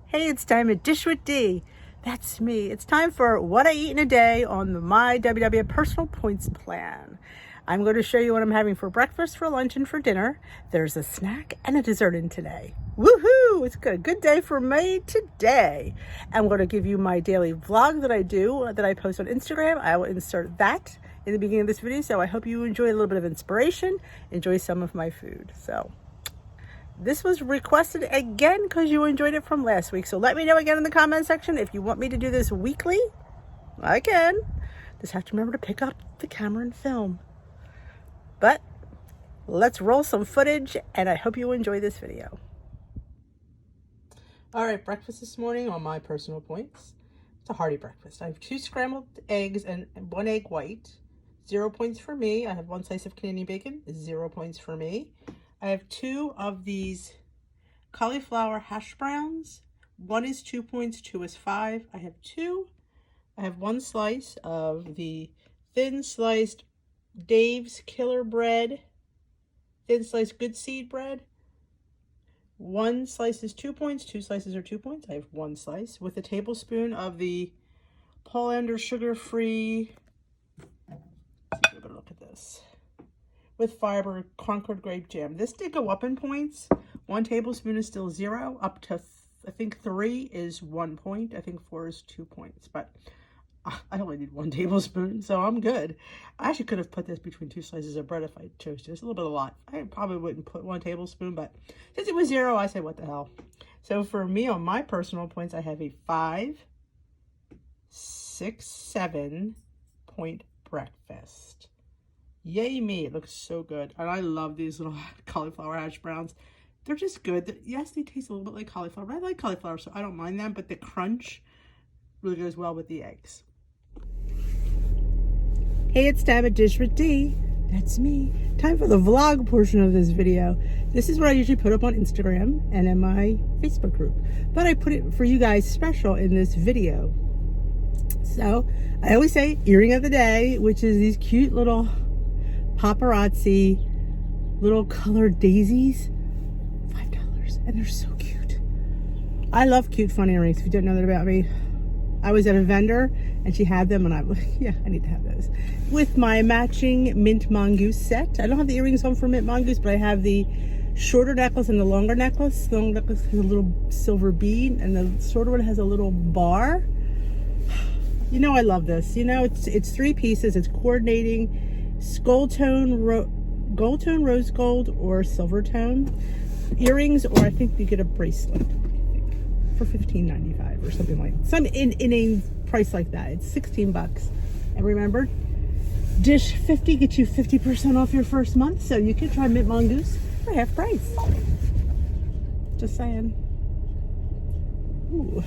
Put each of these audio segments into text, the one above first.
Hey, it's time to Dish with D. That's me. It's time for what I eat in a day on the My WW Personal Points Plan. I'm going to show you what I'm having for breakfast, for lunch, and for dinner. There's a snack and a dessert in today. Woohoo! It's a good day for me today. I'm going to give you my daily vlog that I do, that I post on Instagram. I will insert that in the beginning of this video, so I hope you enjoy a little bit of inspiration, enjoy some of my food. So this was requested again because you enjoyed it from last week. So let me know again in the comment section if you want me to do this weekly. I can. Just have to remember to pick up the camera and film. But let's roll some footage, and I hope you enjoy this video. All right, breakfast this morning on My Personal Points. It's a hearty breakfast. I have 2 scrambled eggs and 1 egg white. 0 points for me. I have 1 slice of Canadian bacon. 0 points for me. I have 2 of these cauliflower hash browns. 1 is 2 points, 2 is 5. I have 2. I have 1 slice of the thin sliced Dave's Killer Bread, thin sliced good seed bread. 1 slice is 2 points, 2 slices are 2 points. I have 1 slice with a tablespoon of the Polander sugar-free, let's see, look at this, with fiber Concord grape jam. This did go up in points. 1 tablespoon is still 0, up to I think 3 is 1 point. I think 4 is 2 points, but I only need 1 tablespoon, so I'm good. I actually could have put this between 2 slices of bread if I chose to. It's a little bit a lot. I probably wouldn't put 1 tablespoon, but since it was 0, I said, what the hell. So for me, on My Personal Points, I have a 5, 6, 7 point breakfast. Yay me, it looks so good. And I love these little cauliflower hash browns. They're just good. Yes, they taste a little bit like cauliflower. I like cauliflower, so I don't mind them, but the crunch really goes well with the eggs. Hey, it's time to Dish with D. That's me. Time for the vlog portion of this video. This is what I usually put up on Instagram and in my Facebook group. But I put it for you guys special in this video. So, I always say earring of the day, which is these cute little paparazzi little colored daisies. $5. And they're so cute. I love cute fun earrings. If you don't know that about me, I was at a vendor and she had them, and I'm like, yeah, I need to have those. With my matching mint mongoose set. I don't have the earrings on for mint mongoose, but I have the shorter necklace and the longer necklace. The longer necklace has a little silver bead, and the shorter one has a little bar. You know I love this. You know, it's 3 pieces. It's coordinating gold tone, rose gold, or silver tone earrings, or I think you get a bracelet for $15.95 or something like that. Some in a price like that. It's $16. And remember, Dish 50 gets you 50% off your first month, so you can try mint mongoose for half price. Just saying. Ooh.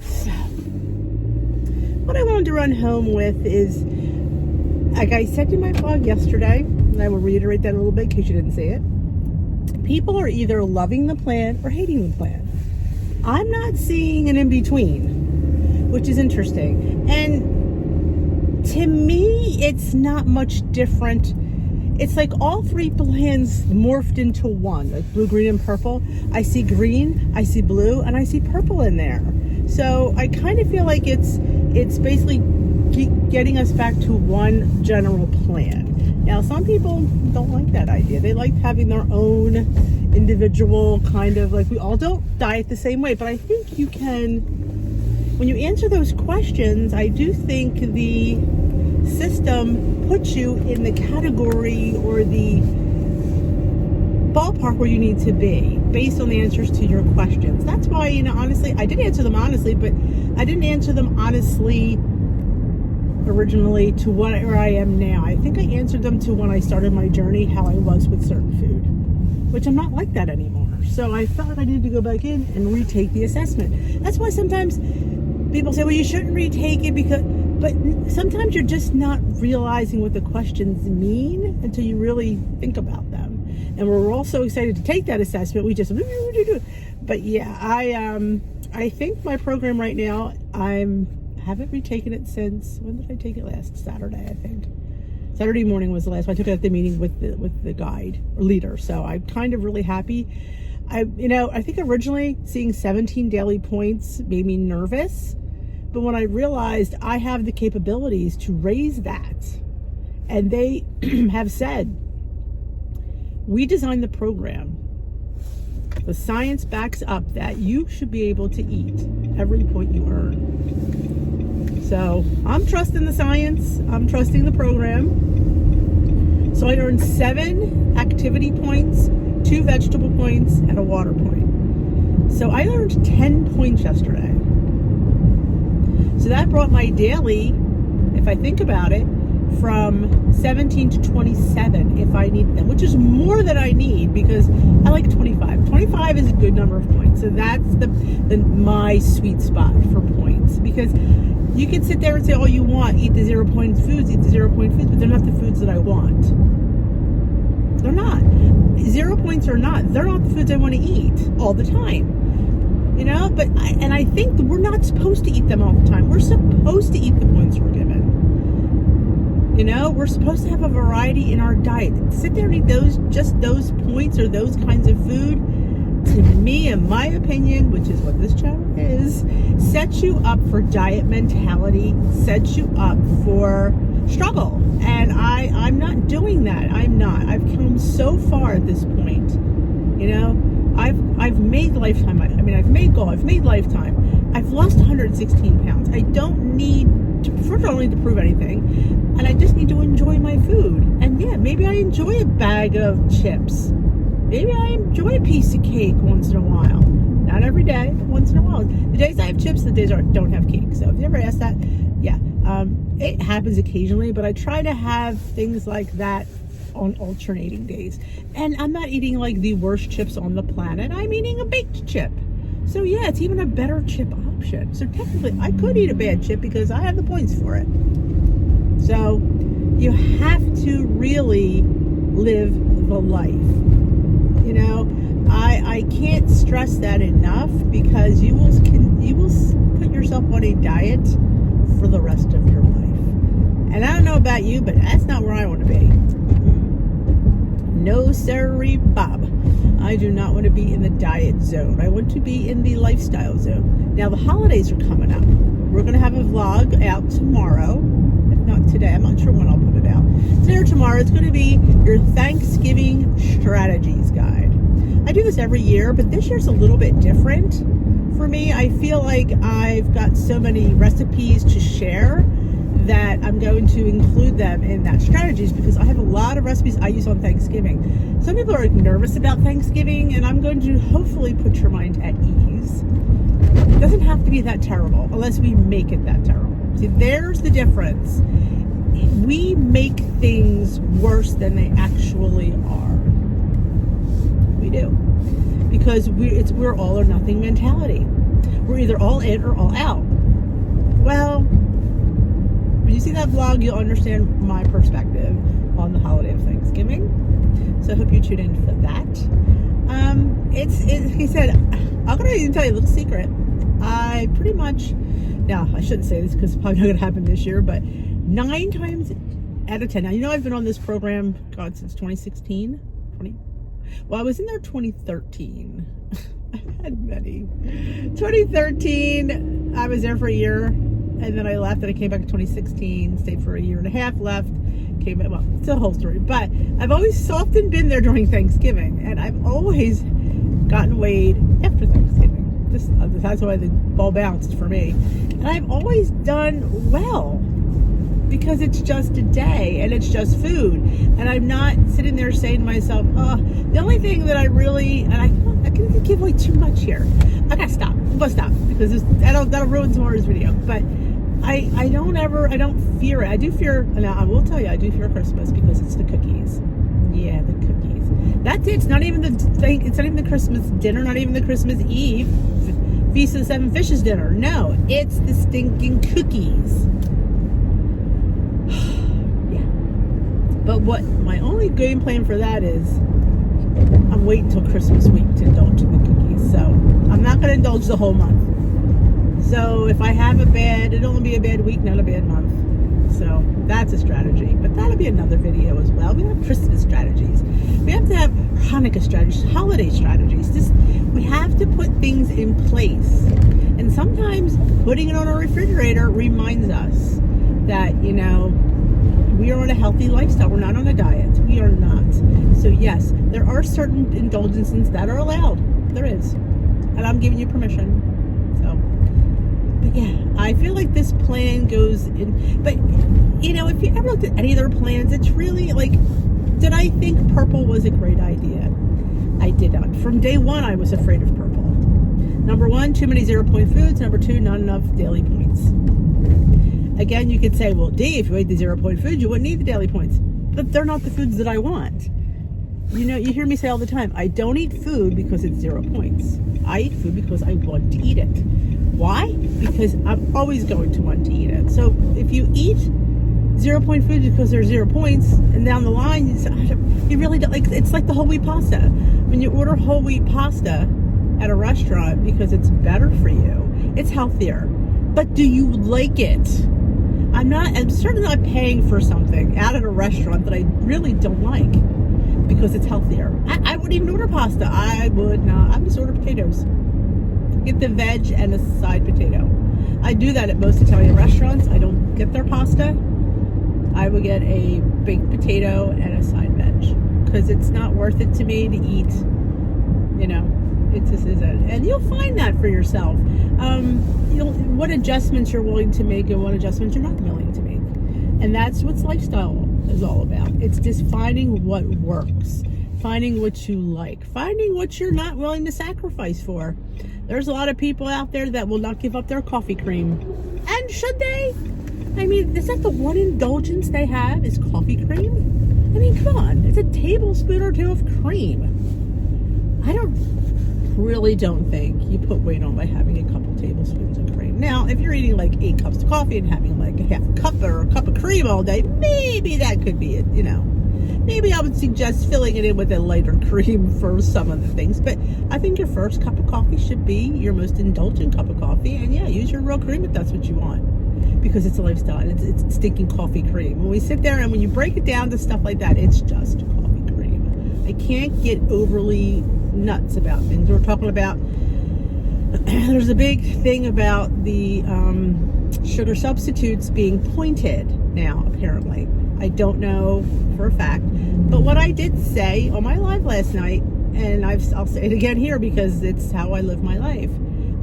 So, what I wanted to run home with is, like I said in my blog yesterday, and I will reiterate that a little bit in case you didn't see it. People are either loving the plan or hating the plan. I'm not seeing an in-between, which is interesting. And to me, it's not much different. It's like all 3 plans morphed into one, like blue, green, and purple. I see green, I see blue, and I see purple in there. So I kind of feel like it's basically getting us back to one general plan. Now, some people don't like that idea. They like having their own individual kind of, like, we all don't diet the same way, but I think you can, when you answer those questions, I do think the system puts you in the category or the ballpark where you need to be based on the answers to your questions. That's why, you know, honestly, I did answer them honestly, but I didn't answer them honestly originally to where I am now. I think I answered them to when I started my journey, how I was with certain food, which I'm not like that anymore. So I felt I needed to go back in and retake the assessment. That's why sometimes people say, well, you shouldn't retake it but sometimes you're just not realizing what the questions mean until you really think about them. And we're all so excited to take that assessment. We just, but yeah, I think my program right now, haven't retaken it since, when did I take it last? Saturday, I think. Saturday morning was the last one. I took it at the meeting with the guide or leader. So I'm kind of really happy. I think originally seeing 17 daily points made me nervous. But when I realized I have the capabilities to raise that, and they have said, we designed the program. The science backs up that you should be able to eat every point you earn. So I'm trusting the science. I'm trusting the program. So I earned 7 activity points, 2 vegetable points, and a water point. So I earned 10 points yesterday. So that brought my daily, if I think about it, from 17 to 27 if I need them, which is more than I need because I like 25. 25 is a good number of points. So that's my sweet spot for points, because you can sit there and say all you want, eat the 0 point foods, but they're not the foods that I want. They're not. 0 points or not, they're not the foods I want to eat all the time. But I think that we're not supposed to eat them all the time. We're supposed to eat the points we're given. We're supposed to have a variety in our diet. Sit there and eat those points or those kinds of food, to me, in my opinion, which is what this channel is, sets you up for diet mentality, sets you up for struggle. And I'm not doing that. I'm not. I've come so far at this point. I've made lifetime. I've made goal. I've made lifetime. I've lost 116 pounds. I don't need to, first, I don't need to prove anything, and I just need to enjoy my food. And yeah, maybe I enjoy a bag of chips. Maybe I enjoy a piece of cake once in a while. Not every day, but once in a while. The days I have chips, the days I don't have cake. So if you ever ask that, yeah, it happens occasionally, but I try to have things like that on alternating days. And I'm not eating like the worst chips on the planet. I'm eating a baked chip. So yeah, it's even a better chip option. So technically I could eat a bad chip because I have the points for it. So you have to really live the life. I can't stress that enough, because you will put yourself on a diet for the rest of your life. And I don't know about you, but that's not where I want to be. No sirree, Bob. I do not want to be in the diet zone. I want to be in the lifestyle zone. Now the holidays are coming up. We're going to have a vlog out tomorrow. If not today, I'm not sure when I'll put it out. Today or tomorrow, it's going to be your Thanksgiving strategies guide. I do this every year, but this year's a little bit different for me. I feel like I've got so many recipes to share that I'm going to include them in that strategies, because I have a lot of recipes I use on Thanksgiving. Some people are nervous about Thanksgiving, and I'm going to hopefully put your mind at ease. It doesn't have to be that terrible unless we make it that terrible. See, there's the difference. We make things worse than they actually are. We do. Because we're all or nothing mentality. We're either all in or all out. Well, when you see that vlog, you'll understand my perspective on the holiday of Thanksgiving. So I hope you tune in for that. Like I said, I'm going to even tell you a little secret. I pretty much, now I shouldn't say this because it's probably not going to happen this year, but 9 times out of 10. Now, I've been on this program, God, since 2016. Well, I was in there 2013. I've had many. 2013, I was there for a year, and then I left, and I came back in 2016, stayed for a year and a half, left, came back. Well, it's a whole story, but I've always often been there during Thanksgiving, and I've always gotten weighed after Thanksgiving. That's why the ball bounced for me. And I've always done well, because it's just a day and it's just food, and I'm not sitting there saying to myself, the only thing that I really, and I can give away too much here. I gotta stop. I'm gonna stop, because that'll ruin tomorrow's video. But I don't fear it. I do fear, now I will tell you, I do fear Christmas, because it's the cookies. Yeah, the cookies. That's it. It's not even the Christmas dinner, not even the Christmas Eve Feast of the Seven Fishes dinner. No, it's the stinking cookies. Yeah. But what my only game plan for that is, I'm waiting until Christmas week to indulge in the cookies. So I'm not going to indulge the whole month. So if I have it'll only be a bad week, not a bad month. So that's a strategy, but that'll be another video as well. We have Christmas strategies. We have to have Hanukkah strategies, holiday strategies. We have to put things in place. And sometimes putting it on our refrigerator reminds us that, you know, we are on a healthy lifestyle. We're not on a diet. We are not. So yes, there are certain indulgences that are allowed. There is. And I'm giving you permission. So, but yeah, I feel like this plan goes in. But, you know, if you ever looked at any of their plans, it's really like, did I think purple was a great idea? I did not. From day one, I was afraid of purple. Number one, too many 0-point foods. Number two, not enough daily points. Again, you could say, well, D, if you ate the 0-point foods, you wouldn't need the daily points. But they're not the foods that I want. You know, you hear me say all the time, I don't eat food because it's 0 points. I eat food because I want to eat it. Why? Because I'm always going to want to eat it. So if you eat 0-point foods because they're 0 points, and down the line, you really don't, like, it's like the whole wheat pasta. When you order whole wheat pasta at a restaurant because it's better for you, it's healthier. But do you like it? I'm certainly not paying for something out at a restaurant that I really don't like because it's healthier. I wouldn't even order pasta. I would not. I would just order potatoes. Get the veg and a side potato. I do that at most Italian restaurants. I don't get their pasta. I would get a baked potato and a side veg because it's not worth it to me to eat, you know. It just isn't. And you'll find that for yourself. What adjustments you're willing to make and what adjustments you're not willing to make. And that's what lifestyle is all about. It's just finding what works, finding what you like, finding what you're not willing to sacrifice for. There's a lot of people out there that will not give up their coffee cream. And should they? I mean, is that the one indulgence they have is coffee cream? I mean, come on. It's a tablespoon or two of cream. I really don't think you put weight on by having a couple tablespoons of cream. Now, if you're eating like 8 cups of coffee and having like a half a cup or a cup of cream all day, maybe that could be it, you know. Maybe I would suggest filling it in with a lighter cream for some of the things. But I think your first cup of coffee should be your most indulgent cup of coffee. And yeah, use your real cream if that's what you want. Because it's a lifestyle. It's stinking coffee cream. When we sit there and when you break it down to stuff like that, it's just coffee cream. I can't get overly nuts about things. We're talking about, there's a big thing about the sugar substitutes being pointed now, apparently. I don't know for a fact, but what I did say on my live last night, and I'll say it again here because it's how I live my life,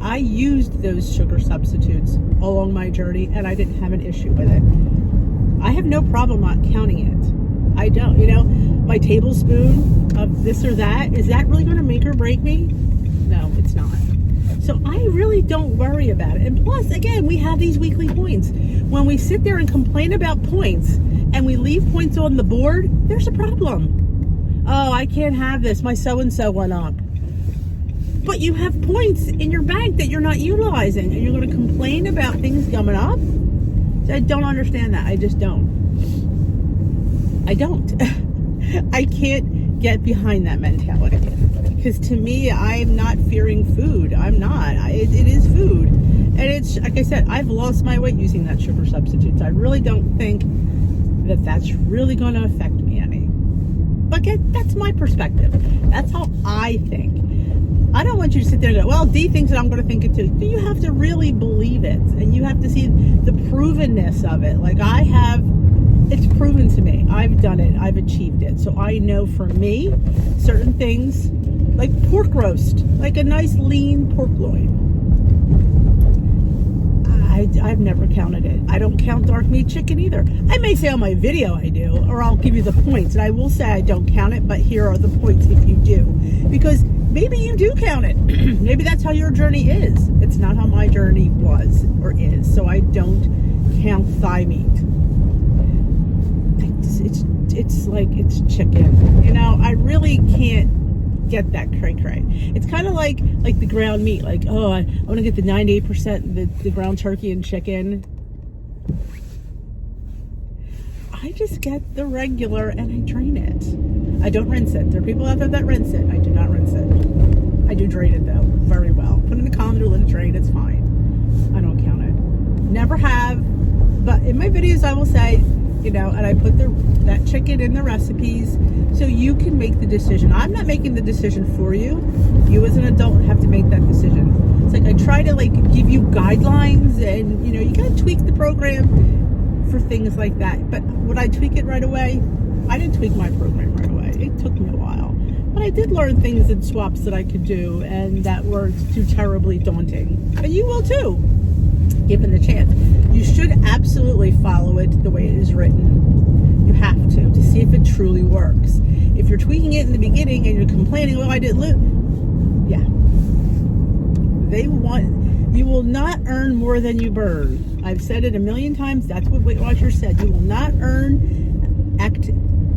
I used those sugar substitutes along my journey and I didn't have an issue with it. I have no problem not counting it. I don't, you know, my tablespoon of this or that, is that really going to make or break me? No, it's not. So I really don't worry about it. And plus, again, we have these weekly points. When we sit there and complain about points and we leave points on the board, there's a problem. Oh, I can't have this. My so-and-so went up. But you have points in your bank that you're not utilizing and you're going to complain about things coming up? I don't understand that. I just don't. I don't. I can't get behind that mentality. Because to me, I'm not fearing food. I'm not. It is food. And it's, like I said, I've lost my weight using that sugar substitutes. I really don't think that that's really going to affect me any. But that's my perspective. That's how I think. I don't want you to sit there and go, well, Dee thinks that I'm going to think it too. You have to really believe it. And you have to see the provenness of it. Like I have, it's proven to me. I've done it. I've achieved it. So I know for me, certain things, like pork roast, like a nice lean pork loin. I've never counted it. I don't count dark meat chicken either. I may say on my video I do, or I'll give you the points. And I will say I don't count it, but here are the points if you do. Because maybe you do count it. Maybe that's how your journey is. It's not how my journey was or is. So I don't count thigh meat. It's like it's chicken. You know, I really can't get that cray-cray. It's kind of like the ground meat. Like, oh, I want to get the 98% the ground turkey and chicken. I just get the regular and I drain it. I don't rinse it. There are people out there that rinse it. I do not rinse it. I do drain it though, very well. Put it in the colander, let it drain, it's fine. I don't count it. Never have, But in my videos, I will say, you know, and I put that chicken in the recipes so you can make the decision. I'm not making the decision for you. You as an adult have to make that decision. It's like I try to like give you guidelines, and you know, you gotta tweak the program for things like that. But would I tweak it right away? I didn't tweak my program right away. It took me a while. But I did learn things and swaps that I could do, and that weren't too terribly daunting. But you will too, given the chance. You should absolutely follow it the way it is written. You have to see if it truly works. If you're tweaking it in the beginning and you're complaining, well, I didn't yeah. You will not earn more than you burn. I've said it a million times. That's what Weight Watchers said. You will not earn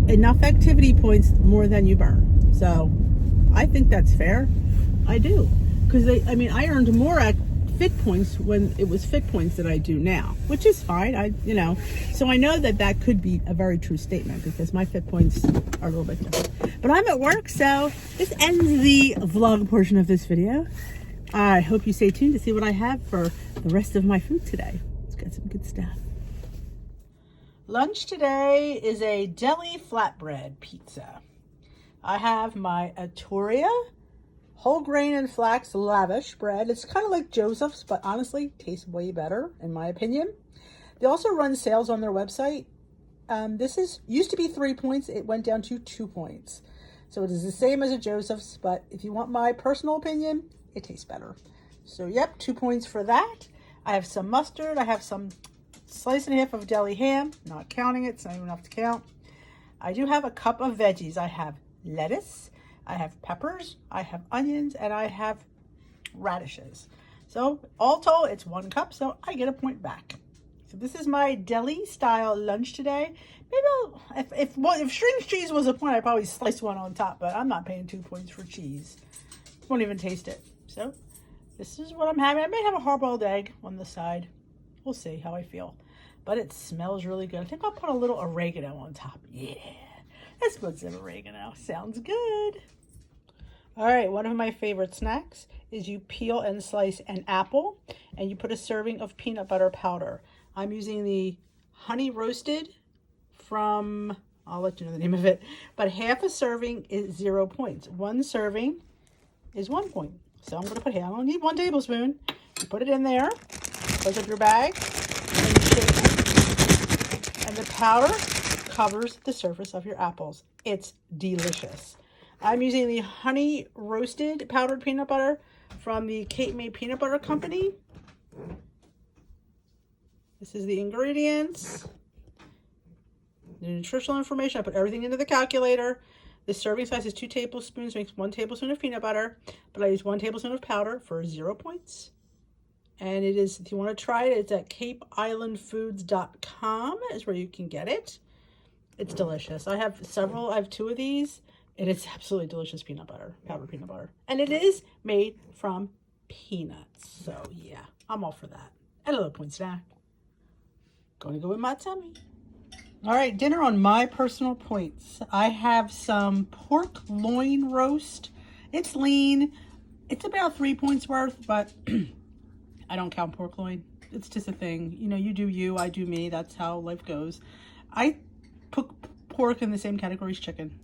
enough activity points more than you burn. So I think that's fair. I do. Because I earned more fit points when it was fit points that I do now, which is fine. So I know that could be a very true statement because my fit points are a little bit different. But I'm at work, so this ends the vlog portion of this video. I hope you stay tuned to see what I have for the rest of my food today. Let's get some good stuff. Lunch today is a deli flatbread pizza. I have my Atoria whole grain and flax lavish bread. It's kind of like Joseph's, but honestly tastes way better in my opinion. They also run sales on their website. This used to be 3 points. It went down to 2 points. So it is the same as a Joseph's, but if you want my personal opinion, it tastes better. So yep, 2 points for that. I have some mustard. I have some slice and a half of deli ham, not counting it, it's not even enough to count. I do have a cup of veggies. I have lettuce, I have peppers, I have onions, and I have radishes. So all told, it's 1 cup, so I get a point back. So this is my deli style lunch today. Maybe if string cheese was a point, I'd probably slice one on top, but I'm not paying 2 points for cheese. Won't even taste it. So this is what I'm having. I may have a hard-boiled egg on the side. We'll see how I feel. But it smells really good. I think I'll put a little oregano on top. Yeah, let's put some oregano. Sounds good. All right, one of my favorite snacks is you peel and slice an apple and you put a serving of peanut butter powder. I'm using the honey roasted from, I'll let you know the name of it, but half a serving is 0 points. 1 serving is 1 point. So I'm going to put half. I only need 1 tablespoon. You put it in there, close up your bag, and you shake it. And the powder covers the surface of your apples. It's delicious. I'm using the honey roasted powdered peanut butter from the Cape May Peanut Butter Company. This is the ingredients, the nutritional information. I put everything into the calculator. The serving size is 2 tablespoons, makes 1 tablespoon of peanut butter, but I use 1 tablespoon of powder for 0 points. And it is, if you want to try it, it's at capeislandfoods.com is where you can get it. It's delicious. I have 2 of these. It is absolutely delicious peanut butter, powdered peanut butter. And it is made from peanuts. So yeah, I'm all for that. And a little point snack. Going to go in my tummy. All right, dinner on my personal points. I have some pork loin roast. It's lean. It's about 3 points worth, but I don't count pork loin. It's just a thing. You know, you do you, I do me. That's how life goes. I put pork in the same category as chicken.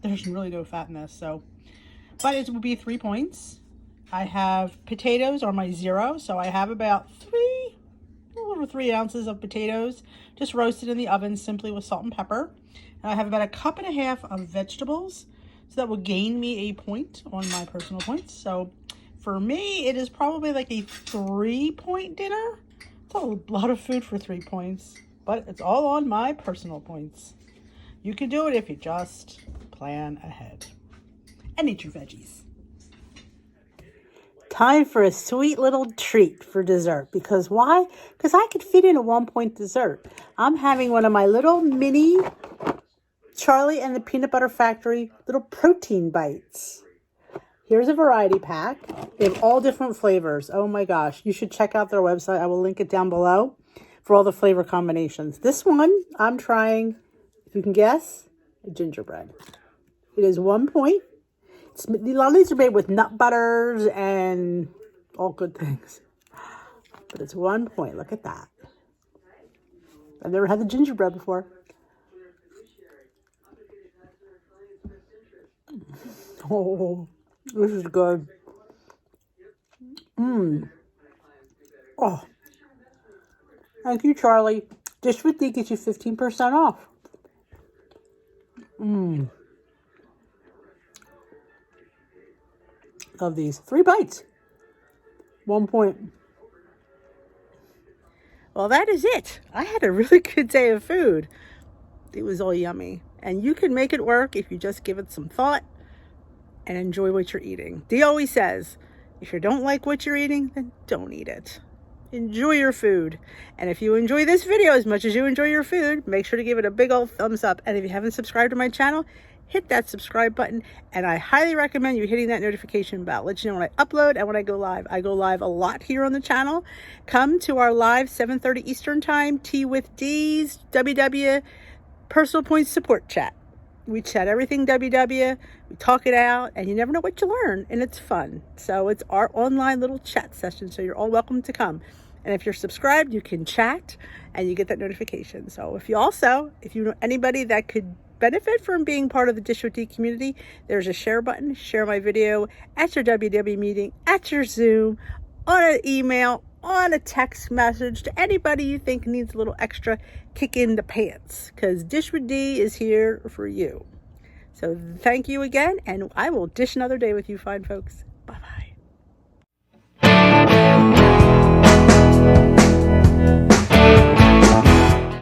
There's really no fat in this, so. But it would be 3 points. I have potatoes on my 0, so I have about a little over 3 ounces of potatoes, just roasted in the oven simply with salt and pepper. And I have about 1.5 cups of vegetables, so that will gain me a point on my personal points. So for me, it is probably like a 3-point dinner. It's a lot of food for 3 points, but it's all on my personal points. You can do it if you just plan ahead and eat your veggies. Time for a sweet little treat for dessert. Because why? Because I could fit in a 1-point dessert. I'm having one of my little mini Charlie and the Peanut Butter Factory little protein bites. Here's a variety pack. They have all different flavors. Oh my gosh. You should check out their website. I will link it down below for all the flavor combinations. This one I'm trying, if you can guess, a gingerbread. It is 1 point. A lot of these are made with nut butters and all good things. But it's 1 point. Look at that. I've never had the gingerbread before. Oh, this is good. Oh, thank you, Charlie. Dish with D gets you 15% off. Love these. 3 bites. 1 point. Well, that is it. I had a really good day of food. It was all yummy. And you can make it work if you just give it some thought and enjoy what you're eating. Dee always says, if you don't like what you're eating, then don't eat it. Enjoy your food. And if you enjoy this video as much as you enjoy your food, make sure to give it a big old thumbs up. And if you haven't subscribed to my channel, hit that subscribe button. And I highly recommend you hitting that notification bell. Let you know when I upload and when I go live. I go live a lot here on the channel. Come to our live 7:30 Eastern Time Tea with D's WW Personal Points Support Chat. We chat everything WW, we talk it out, and you never know what you learn, and it's fun. So it's our online little chat session, so you're all welcome to come. And if you're subscribed, you can chat, and you get that notification. So if you know anybody that could benefit from being part of the Dish with D community, there's a share button. Share my video at your WW meeting, at your Zoom, on an email, on a text message to anybody you think needs a little extra kick in the pants, because Dish with D is here for you. So thank you again, and I will dish another day with you fine folks. Bye-bye.